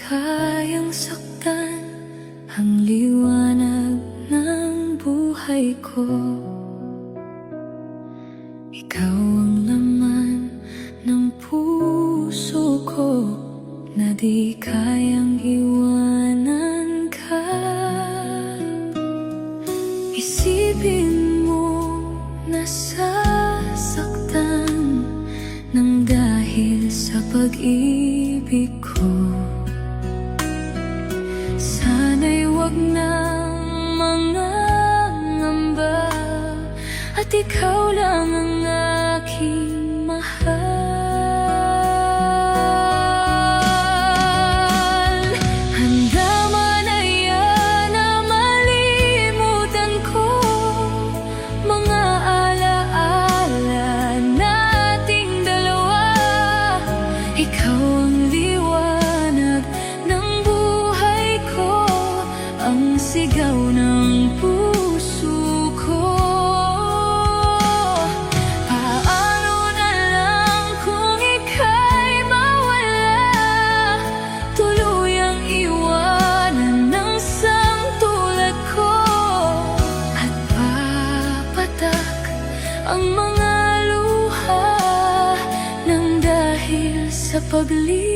kayang saktan ang liwanag ng buhay ko. Ikaw ang laman ng puso ko na di kayang iwanan ka. Isipin mo na sasaktan nang dahil sa pag-ibig ko. Sana'y wag na mangangamba at ikaw lang ang aking mahal. Handa man na yan na malimutan ko mga alaala nating dalawa. Ikaw ang liwanag ng buhay ko, ang sigaw ng puso ko. Paano na lang kung ika'y mawala, tuluyang iwanan ng sangtulad ko, at papatak ang mga luha nang dahil sa paglilit